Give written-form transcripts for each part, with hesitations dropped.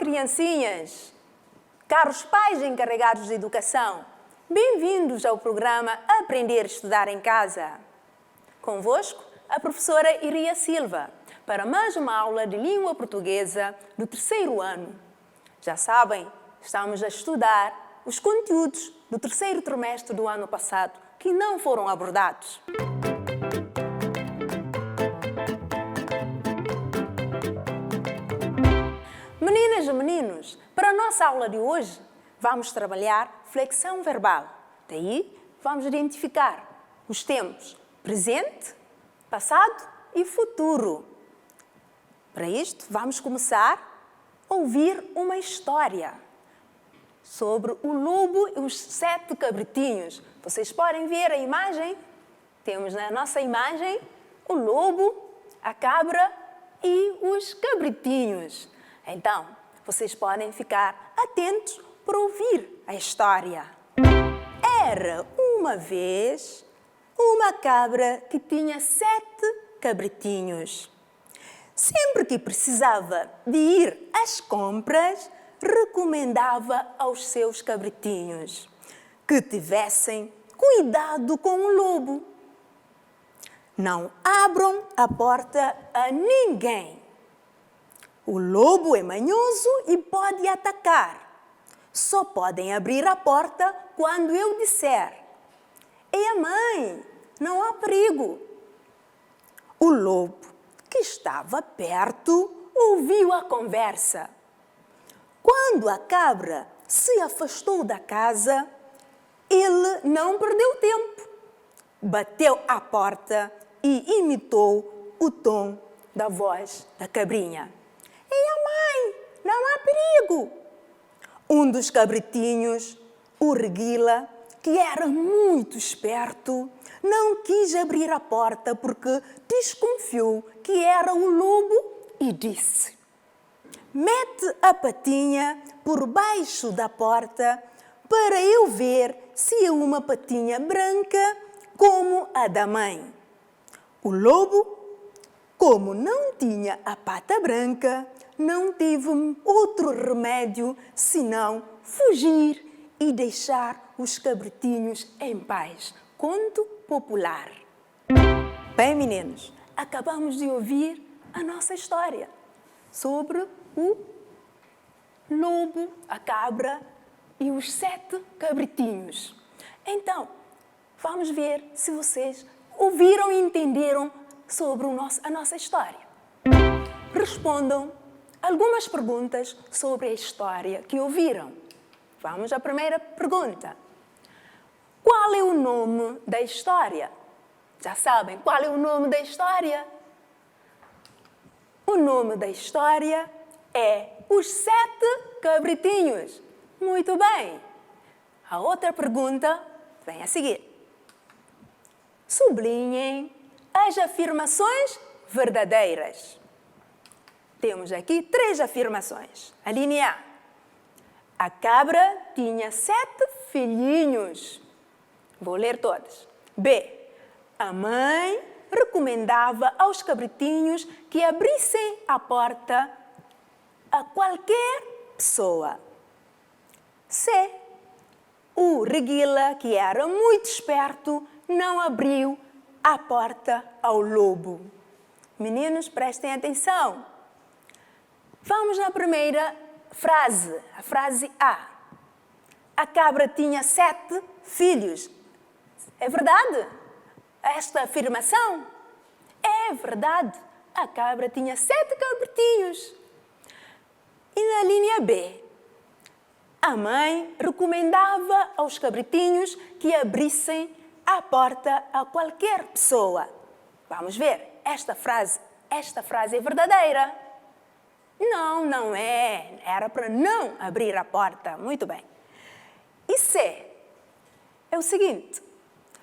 criancinhas! Caros pais encarregados de educação, bem-vindos ao programa Aprender a Estudar em Casa. Convosco, a professora Iria Silva, para mais uma aula de língua portuguesa do 3º ano. Já sabem, estamos a estudar os conteúdos do 3º trimestre do ano passado que não foram abordados. Meninas e meninos, para a nossa aula de hoje, vamos trabalhar flexão verbal. Daí, vamos identificar os tempos presente, passado e futuro. Para isto, vamos começar a ouvir uma história sobre o lobo e os 7 cabritinhos. Vocês podem ver a imagem? Temos na nossa imagem o lobo, a cabra e os cabritinhos. Então, vocês podem ficar atentos para ouvir a história. Era uma vez uma cabra que tinha 7 cabritinhos. Sempre que precisava de ir às compras, recomendava aos seus cabritinhos que tivessem cuidado com o lobo. Não abram a porta a ninguém. O lobo é manhoso e pode atacar. Só podem abrir a porta quando eu disser: "É a mãe, não há perigo." O lobo, que estava perto, ouviu a conversa. Quando a cabra se afastou da casa, ele não perdeu tempo. Bateu à porta e imitou o tom da voz da cabrinha. "É a mãe, não há perigo." Um dos cabritinhos, o Reguila, que era muito esperto, não quis abrir a porta porque desconfiou que era o lobo e disse: "Mete a patinha por baixo da porta para eu ver se é uma patinha branca como a da mãe." O lobo, como não tinha a pata branca, não teve outro remédio senão fugir e deixar os cabritinhos em paz. Conto popular. Bem, meninos, acabamos de ouvir a nossa história sobre o lobo, a cabra e os 7 cabritinhos. Então, vamos ver se vocês ouviram e entenderam sobre a nossa história. Respondam algumas perguntas sobre a história que ouviram. Vamos à primeira pergunta. Qual é o nome da história? Já sabem qual é o nome da história? O nome da história é Os 7 Cabritinhos. Muito bem. A outra pergunta vem a seguir. Sublinhem as afirmações verdadeiras. Temos aqui 3 afirmações. A linha A. A cabra tinha 7 filhinhos. Vou ler todas. B. A mãe recomendava aos cabritinhos que abrissem a porta a qualquer pessoa. C. O Reguila, que era muito esperto, não abriu a porta ao lobo. Meninos, prestem atenção. Vamos na primeira frase, a frase A. A cabra tinha 7 filhos. É verdade? Esta afirmação? É verdade. A cabra tinha 7 cabritinhos. E na linha B? A mãe recomendava aos cabritinhos que abrissem a porta a qualquer pessoa. Vamos ver. Esta frase é verdadeira. Não, não é. Era para não abrir a porta. Muito bem. E C? É o seguinte.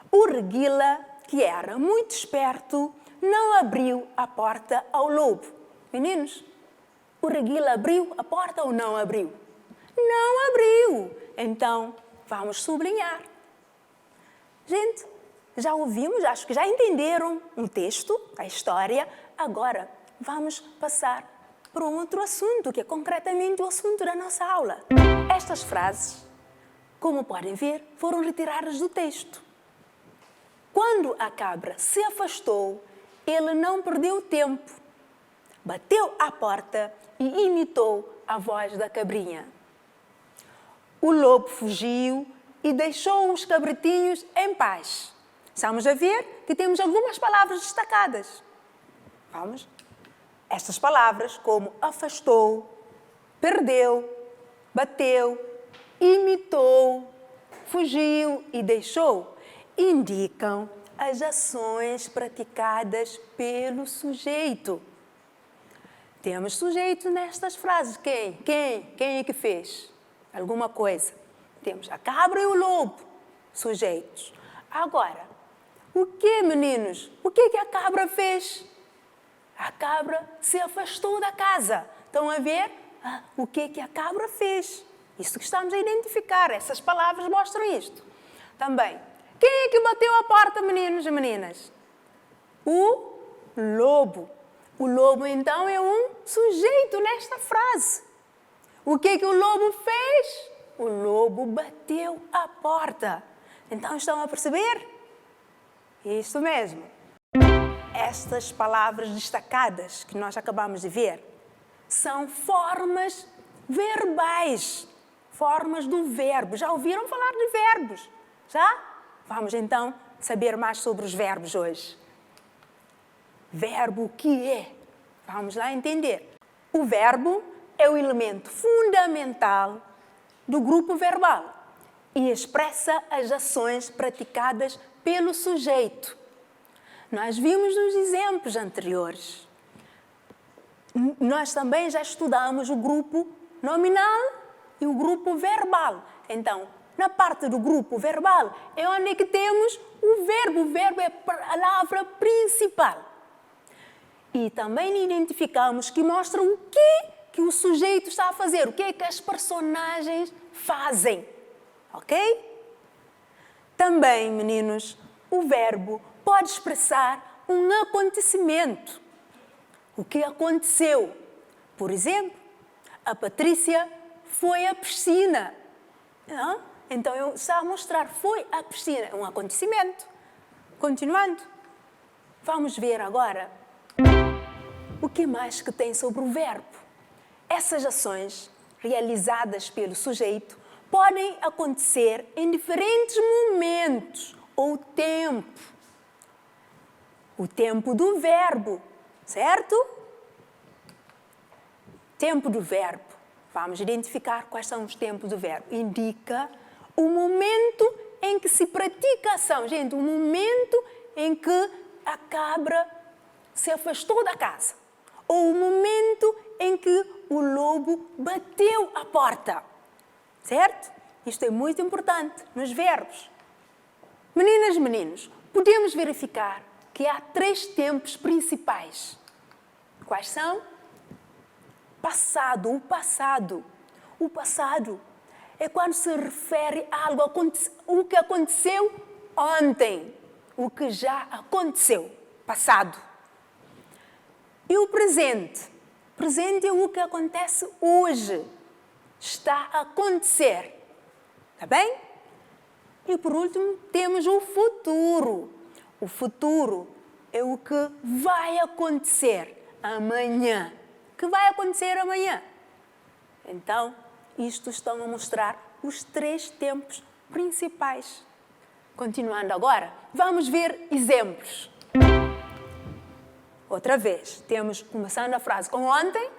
O Reguila, que era muito esperto, não abriu a porta ao lobo. Meninos, o Reguila abriu a porta ou não abriu? Não abriu. Então, vamos sublinhar. Gente, já ouvimos, acho que já entenderam um texto, a história. Agora, vamos passar para um outro assunto, que é concretamente o assunto da nossa aula. Estas frases, como podem ver, foram retiradas do texto. Quando a cabra se afastou, ele não perdeu tempo. Bateu à porta e imitou a voz da cabrinha. O lobo fugiu e deixou os cabritinhos em paz. Estamos a ver que temos algumas palavras destacadas. Vamos? Estas palavras, como afastou, perdeu, bateu, imitou, fugiu e deixou, indicam as ações praticadas pelo sujeito. Temos sujeito nestas frases. Quem? Quem é que fez alguma coisa? Temos a cabra e o lobo, sujeitos. Agora, o que, meninos? O que a cabra fez? A cabra se afastou da casa. Estão a ver o que a cabra fez? Isso que estamos a identificar. Essas palavras mostram isto. Também, quem é que bateu a porta, meninos e meninas? O lobo. O lobo, então, é um sujeito nesta frase. O que o lobo fez? O lobo bateu a porta. Então, estão a perceber? Isso mesmo. Estas palavras destacadas que nós acabamos de ver são formas verbais, formas do verbo. Já ouviram falar de verbos? Já? Vamos, então, saber mais sobre os verbos hoje. Verbo o que é? Vamos lá entender. O verbo é o elemento fundamental do grupo verbal e expressa as ações praticadas pelo sujeito. Nós vimos nos exemplos anteriores. Nós também já estudamos o grupo nominal e o grupo verbal. Então, na parte do grupo verbal é onde é que temos o verbo. O verbo é a palavra principal. E também identificamos que mostra o que o sujeito está a fazer, o que é que as personagens fazem. Ok? Também, meninos, o verbo pode expressar um acontecimento. O que aconteceu? Por exemplo, a Patrícia foi à piscina. Então, eu estava a mostrar, foi à piscina. É um acontecimento. Continuando. Vamos ver agora o que mais que tem sobre o verbo. Essas ações realizadas pelo sujeito podem acontecer em diferentes momentos ou tempo. O tempo do verbo, certo? Tempo do verbo. Vamos identificar quais são os tempos do verbo. Indica o momento em que se pratica a ação. Gente, o momento em que a cabra se afastou da casa. Ou o momento em que o lobo bateu a porta. Certo? Isto é muito importante nos verbos. Meninas e meninos, podemos verificar que há 3 tempos principais. Quais são? Passado, o passado. O passado é quando se refere a algo, o que aconteceu ontem, o que já aconteceu, passado. E o presente? Presente é o que acontece hoje, está a acontecer. Está bem? E por último, temos o futuro. O futuro é o que vai acontecer amanhã. O que vai acontecer amanhã? Então, isto estão a mostrar os 3 tempos principais. Continuando agora, vamos ver exemplos. Outra vez, temos, começando a frase com ontem,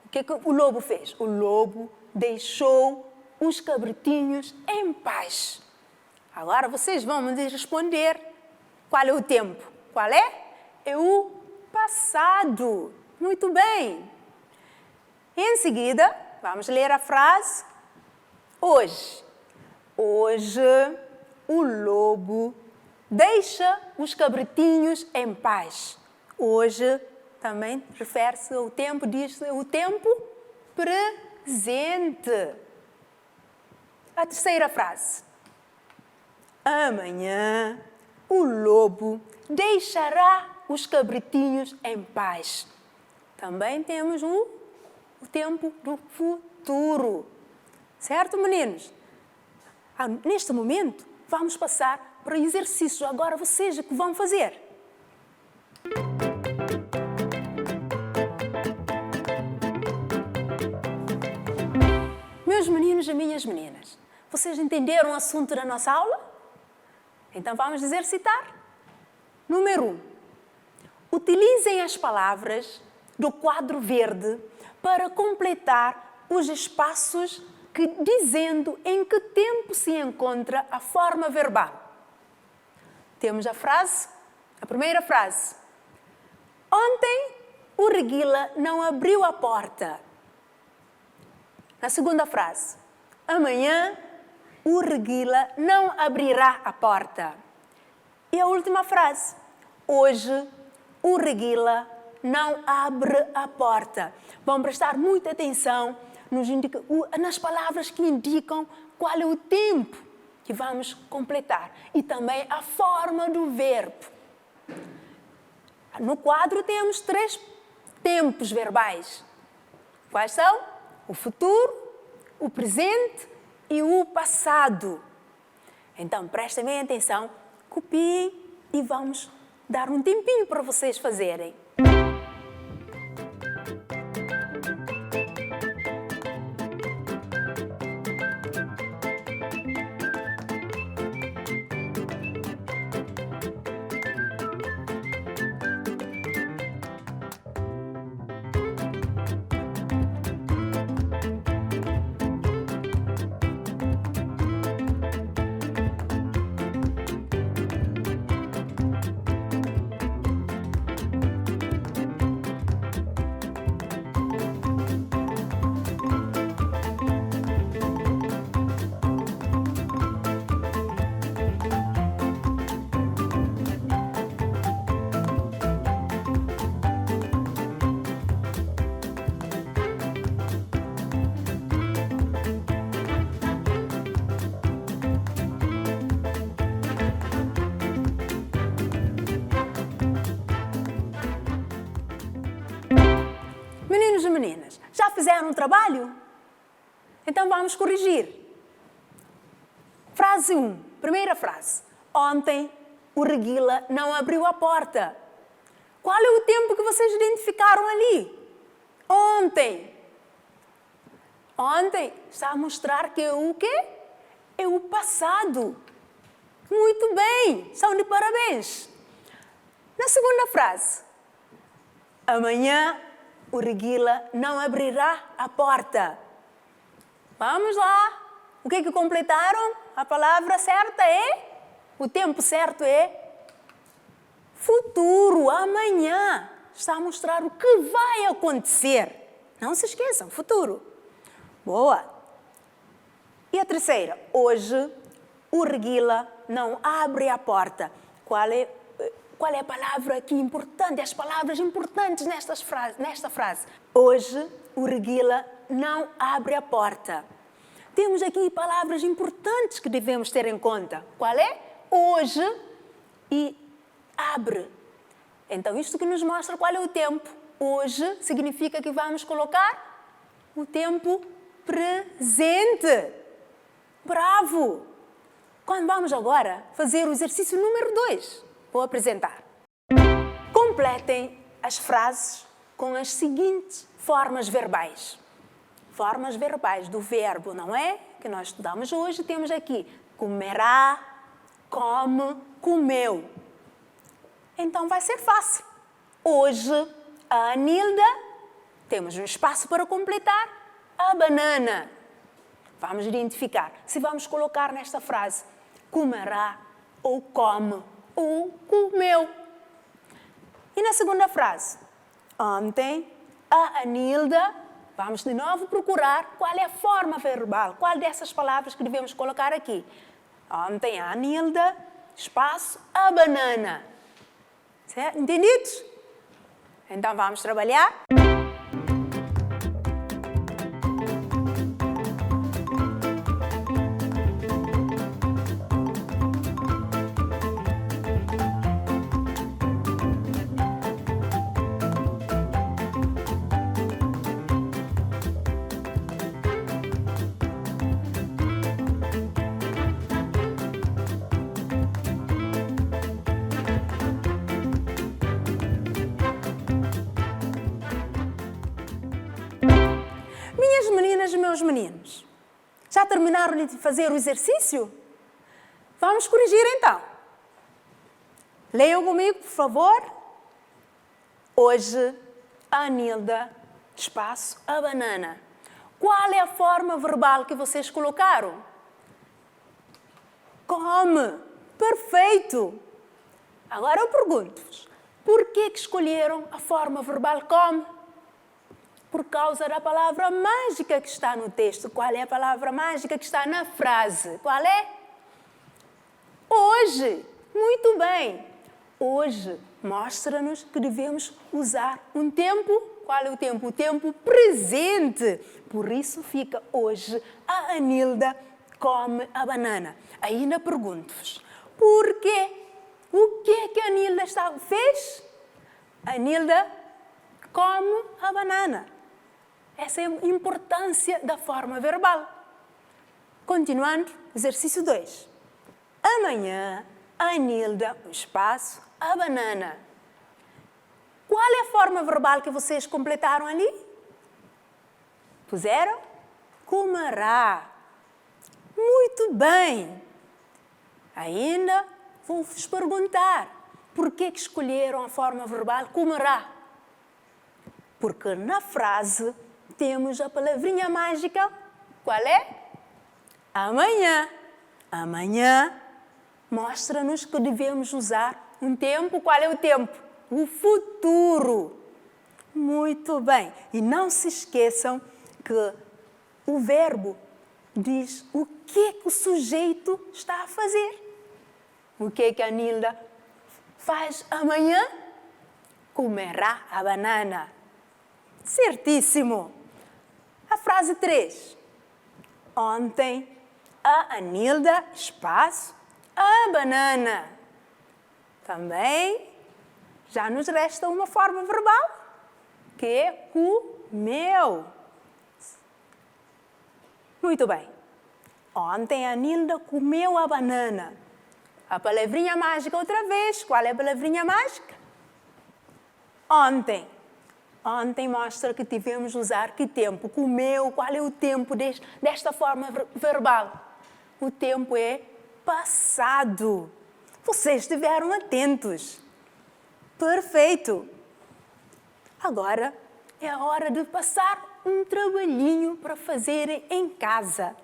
o que o lobo fez? O lobo deixou os cabritinhos em paz. Agora vocês vão me responder qual é o tempo. Qual é? É o passado. Muito bem. Em seguida, vamos ler a frase. Hoje. Hoje, o lobo deixa os cabritinhos em paz. Hoje também refere-se ao tempo, diz o tempo presente. A terceira frase. Amanhã, o lobo deixará os cabritinhos em paz. Também temos o tempo do futuro. Certo, meninos? Neste momento, vamos passar para exercícios. Agora vocês é que vão fazer. Meus meninos e minhas meninas, vocês entenderam o assunto da nossa aula? Então vamos exercitar. Número 1. Utilizem as palavras do quadro verde para completar os espaços dizendo em que tempo se encontra a forma verbal. Temos a primeira frase. Ontem o Reguila não abriu a porta. Na segunda frase. Amanhã o Reguila não abrirá a porta. E a última frase. Hoje o Reguila não abre a porta. Vão prestar muita atenção nas palavras que indicam qual é o tempo que vamos completar e também a forma do verbo. No quadro temos 3 tempos verbais. Quais são? O futuro, o presente e o passado. Então prestem bem atenção, copiem e vamos dar um tempinho para vocês fazerem. Meninos e meninas, já fizeram um trabalho? Então vamos corrigir. Frase 1, primeira frase. Ontem o Reguila não abriu a porta. Qual é o tempo que vocês identificaram ali? Ontem. Ontem está a mostrar que é o quê? É o passado. Muito bem, são de parabéns. Na segunda frase. Amanhã o Reguila não abrirá a porta. Vamos lá. O que é que completaram? A palavra certa é? O tempo certo é? Futuro, amanhã. Está a mostrar o que vai acontecer. Não se esqueçam, futuro. Boa. E a terceira? Hoje o Reguila não abre a porta. Qual é a palavra aqui importante? As palavras importantes nesta frase. Hoje o Reguila não abre a porta. Temos aqui palavras importantes que devemos ter em conta. Qual é? Hoje e abre. Então, isto que nos mostra qual é o tempo. Hoje significa que vamos colocar o tempo presente. Bravo! Quando vamos agora fazer o exercício número 2. Vou apresentar. Completem as frases com as seguintes formas verbais. Formas verbais do verbo, não é? Que nós estudamos hoje. Temos aqui comerá, come, comeu. Então vai ser fácil. Hoje, a Anilda, temos um espaço para completar, a banana. Vamos identificar se vamos colocar nesta frase comerá ou come ou comeu. E na segunda frase, ontem a Anilda, vamos de novo procurar qual é a forma verbal, qual dessas palavras que devemos colocar aqui. Ontem a Anilda, espaço, a banana. Certo? Entendidos? Então vamos trabalhar. meus meninos? Já terminaram de fazer o exercício? Vamos corrigir então. Leiam comigo, por favor. Hoje, a Nilda, espaço, a banana. Qual é a forma verbal que vocês colocaram? Come. Perfeito. Agora eu pergunto-vos, por que escolheram a forma verbal come? Por causa da palavra mágica que está no texto. Qual é a palavra mágica que está na frase? Qual é? Hoje. Muito bem. Hoje mostra-nos que devemos usar um tempo. Qual é o tempo? O tempo presente. Por isso fica hoje a Anilda come a banana. Ainda pergunto-vos, por quê? O que é que a Anilda fez? A Anilda come a banana. Essa é a importância da forma verbal. Continuando, exercício 2. Amanhã, a Anilda, o espaço, a banana. Qual é a forma verbal que vocês completaram ali? Puseram? Comerá. Muito bem. Ainda vou-vos perguntar, por que escolheram a forma verbal comerá? Porque na frase temos a palavrinha mágica. Qual é? Amanhã. Amanhã mostra-nos que devemos usar um tempo. Qual é o tempo? O futuro. Muito bem. E não se esqueçam que o verbo diz o que o sujeito está a fazer. O que a Nilda faz amanhã? Comerá a banana. Certíssimo. A frase 3. Ontem, a Anilda, espaço, a banana. Também já nos resta uma forma verbal, que é comeu. Muito bem. Ontem a Anilda comeu a banana. A palavrinha mágica outra vez. Qual é a palavrinha mágica? Ontem. Ontem mostra que devemos usar que tempo? Comeu. Qual é o tempo desta forma verbal? O tempo é passado. Vocês estiveram atentos. Perfeito. Agora é a hora de passar um trabalhinho para fazerem em casa.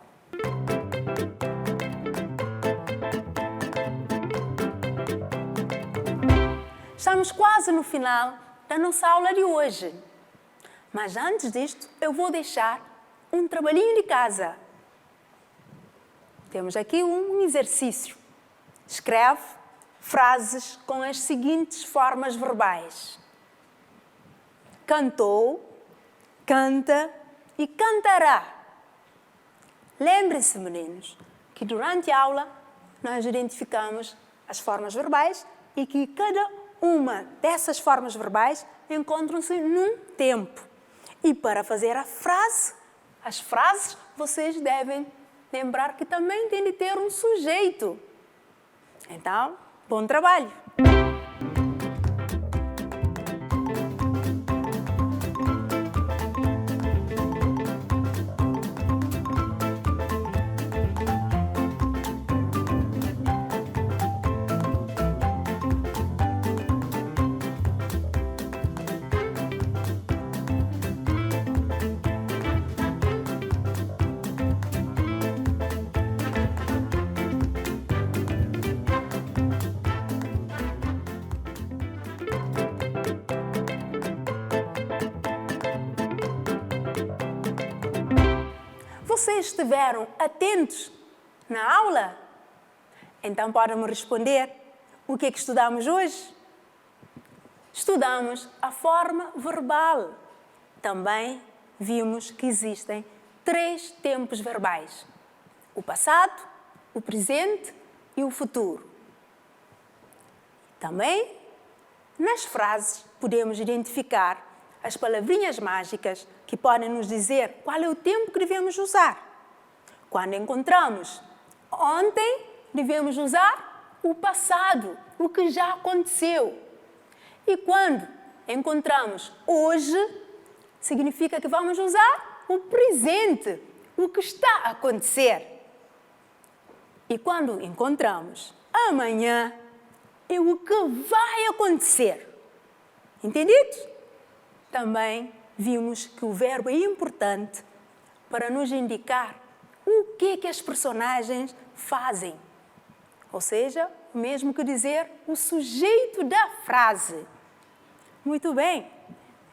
Estamos quase no final da nossa aula de hoje. Mas antes disto, eu vou deixar um trabalhinho de casa. Temos aqui um exercício. Escreve frases com as seguintes formas verbais. Cantou, canta e cantará. Lembrem-se, meninos, que durante a aula nós identificamos as formas verbais e que cada uma dessas formas verbais encontram-se num tempo. E para fazer as frases, vocês devem lembrar que também tem de ter um sujeito. Então, bom trabalho! Vocês estiveram atentos na aula? Então podem me responder o que é que estudamos hoje? Estudamos a forma verbal. Também vimos que existem 3 tempos verbais. O passado, o presente e o futuro. Também, nas frases, podemos identificar as palavrinhas mágicas que podem nos dizer qual é o tempo que devemos usar. Quando encontramos ontem, devemos usar o passado, o que já aconteceu. E quando encontramos hoje, significa que vamos usar o presente, o que está a acontecer. E quando encontramos amanhã, é o que vai acontecer. Entendido? Também vimos que o verbo é importante para nos indicar o que as personagens fazem. Ou seja, o mesmo que dizer o sujeito da frase. Muito bem,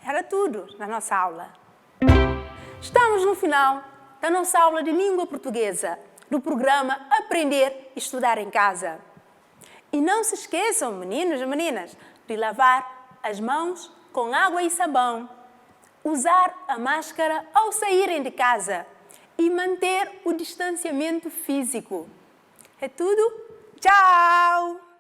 era tudo na nossa aula. Estamos no final da nossa aula de língua portuguesa, do programa Aprender e Estudar em Casa. E não se esqueçam, meninos e meninas, de lavar as mãos com água e sabão, usar a máscara ao saírem de casa e manter o distanciamento físico. É tudo? Tchau!